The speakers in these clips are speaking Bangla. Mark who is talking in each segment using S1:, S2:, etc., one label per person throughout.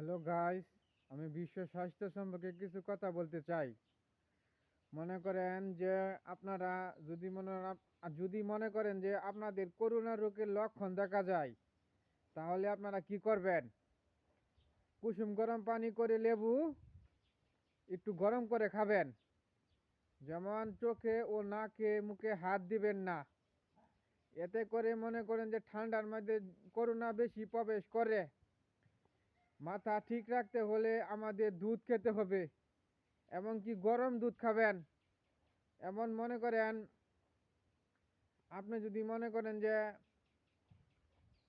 S1: হ্যালো গাইস, আমি বিশ্ব স্বাস্থ্য সম্পর্কে কিছু কথা বলতে চাই। মনে করেন যে আপনারা যদি মনে করেন যে আপনাদের করোনা রোগের লক্ষণ দেখা যায়, তাহলে আপনারা কি করবেন? কুসুম গরম পানি করে লেবু একটু গরম করে খাবেন। যেমন চোখে ও নাকে মুখে হাত দিবেন না। এতে করে মনে করেন যে ঠান্ডার মধ্যে করোনা বেশি প্রবেশ করে। মাথা ঠিক রাখতে হলে আমাদের দুধ খেতে হবে, এমনকি গরম দুধ খাবেন। এমন মনে করেন, আপনি যদি মনে করেন যে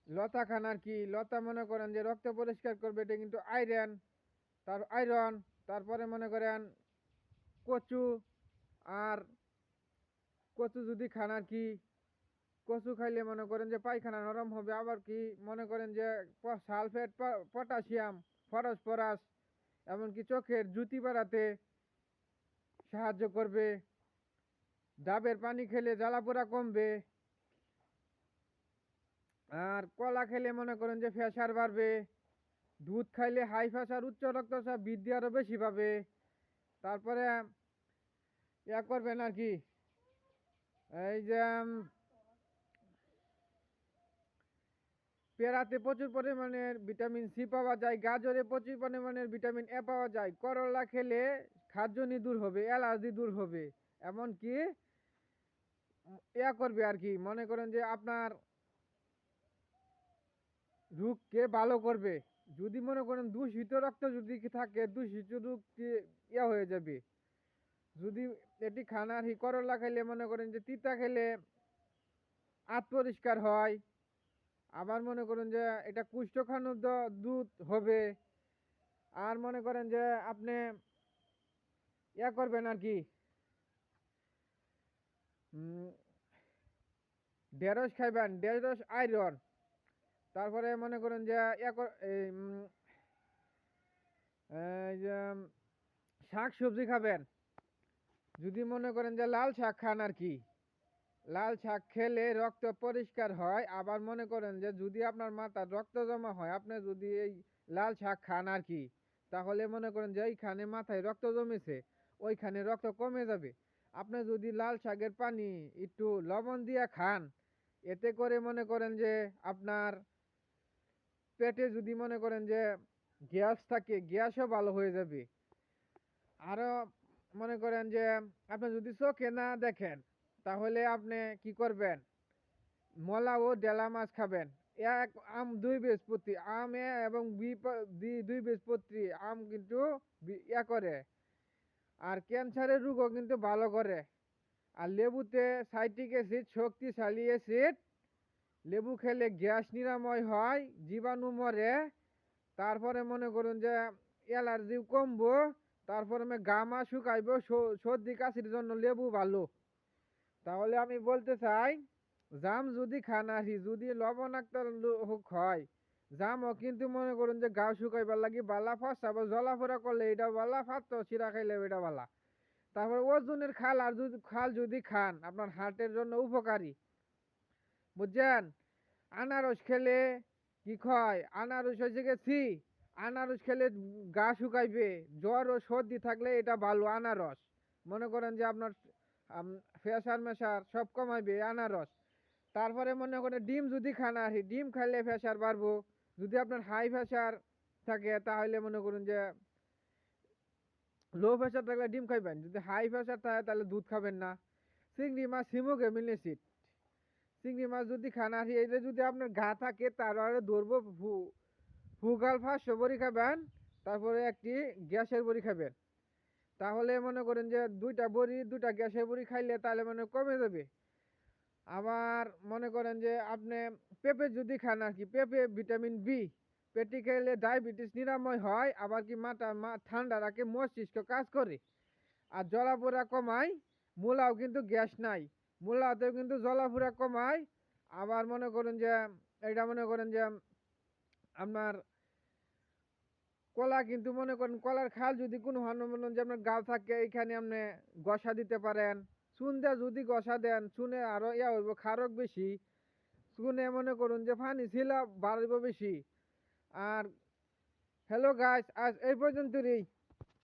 S1: লতা খান আর কি, লতা মনে করেন যে রক্ত পরিষ্কার করবে, এটা কিন্তু আয়রন। তারপরে মনে করেন কচু, আর কচু যদি খান আর কি, কচু খাইলে মনে করেন যে পায়খানা নরম হবে। আবার কি মনে করেন যে সালফেট, পটাশিয়াম, ফসফরাস, এমনকি চোখের জ্যোতি বাড়াতে সাহায্য করবে। ডাবের পানি খেলে জ্বালাপোড়া কমবে। আর কলা খেলে মনে করেন যে প্রেসার বাড়বে। দুধ খাইলে হাই প্রেসার, উচ্চ রক্তচাপ বৃদ্ধি আরো বেশি পাবে। তারপরে করবেন আর কি, এই যে পেয়ারাতে প্রচুর পরিমাণের ভিটামিন সি পাওয়া যায়, গাজরে প্রচুর পরিমাণের ভিটামিন এ পাওয়া যায়। করলা খেলে খাদ্যনি দূর হবে, অ্যালার্জি দূর হবে। এমনকি করবে আর কি, মনে করেন যে আপনার রোগকে ভালো করবে। যদি মনে করেন দূষিত রক্ত যদি থাকে, দূষিত রোগ হয়ে যাবে। যদি এটি খানার করলা খাইলে মনে করেন যে তিতা খেলে আত পরিষ্কার হয়। আবার মনে করেন যে এটা কুষ্ঠখানু দুধ হবে। আর মনে করেন যে আপনি করবেন আর কি, ঢেঁড়স খাইবেন, ঢেঁড়স আয়রন। তারপরে মনে করেন যে শাক সবজি খাবেন। যদি মনে করেন যে লাল শাক খান আর কি, লাল শাক খেলে রক্ত পরিষ্কার হয়। আবার মনে করেন যে যদি আপনার মাথার রক্ত জমা হয়, আপনি যদি এই লাল শাক খান আর কি, তাহলে মনে করেন যে এইখানে মাথায় রক্ত জমেছে, ওইখানে রক্ত কমে যাবে। আপনি যদি লাল শাকের পানি একটু লবণ দিয়ে খান, এতে করে মনে করেন যে আপনার পেটে যদি মনে করেন যে গ্যাস থাকে, গ্যাসও ভালো হয়ে যাবে। আরো মনে করেন যে আপনি যদি চোখে না দেখেন, তাহলে আপনি কি করবেন? মলা ও ডেলা মাছ খাবেন। এক আম দুই বৃহস্পতি, আম এবং দুই বৃহস্পতি আম কিন্তু করে। আর ক্যান্সারের রোগও কিন্তু ভালো করে। আর লেবুতে সাইট্রিক অ্যাসিড, শক্তিশালী অ্যাসিড। লেবু খেলে গ্যাস নিরাময় হয়, জীবাণু মরে। তারপরে মনে করুন যে অ্যালার্জি কমবো। তারপরে গামা শুকাইব। সর্দি কাশির জন্য লেবু ভালো। তাহলে আমি বলতে চাই, জাম যদি খান আসি, যদি লবণাক্ত হয়, জামও কিন্তু মনে করুন যে গা শুকাইবার লাগি বালা। ফার্স্ট আবার জলাফোড়া করলে এটা বালা, ফাত্ত চিরা খাইলে এটা বালা। তারপর ওজনের খাল যদি খান, আপনার হার্টের জন্য উপকারী, বুঝছেন? আনারস খেলে কি হয়? আনারস হয়েছে গেছি, আনারস খেলে গা শুকাইবে। জ্বর ও সর্দি থাকলে এটা ভালো আনারস। মনে করেন যে আপনার প্রেসার মেশার সব কমাইবে আনারস। তারপরে মনে করেন ডিম যদি খান আর ডিম খাইলে প্রেসার বাড়বো। যদি আপনার হাই প্রেসার থাকে, তাহলে মনে করুন যে লো প্রেসার থাকলে ডিম খাইবেন। যদি হাই প্রেসার থাকে তাহলে দুধ খাবেন না। চিংড়ি মাছ হিমোগ্লোবিন অ্যাসিড, চিংড়ি মাছ যদি খান আর এটা যদি আপনার ঘা থাকে, তাহলে ধরবো ফুগাল 500 বড়ি খাবেন। তারপরে একটি গ্যাসের বড়ি খাবেন। তাহলে মনে করেন যে দুইটা গ্যাসের বড়ি খাইলে তাহলে মানে কমে যাবে। আবার মনে করেন যে আপনি পেঁপে যদি খান আর কি, পেঁপে ভিটামিন বি, পেটি খেলে ডায়াবেটিস নিরাময় হয়। আবার কি ঠান্ডা রাখে, মস্তিষ্ক কাজ করে। আর জলাপোড়া কমায়। মূলাও কিন্তু গ্যাস নাই, মূলাতেও কিন্তু জলাপোড়া কমায়। আবার মনে করেন যে এটা মনে করেন যে আপনার কলা কিন্তু মনে করেন কলার খাল যদি কোনো হনুমান যে আপনার গাল থাকে, এখানে আপনি গসা দিতে পারেন। চুন দিয়ে যদি গসা দেন, চুনে আরো হইব খারক বেশি। চুনে মনে করুন যে পানি ছিল বাড়িব বেশি। আর হ্যালো গাইস, আজ এই পর্যন্তই।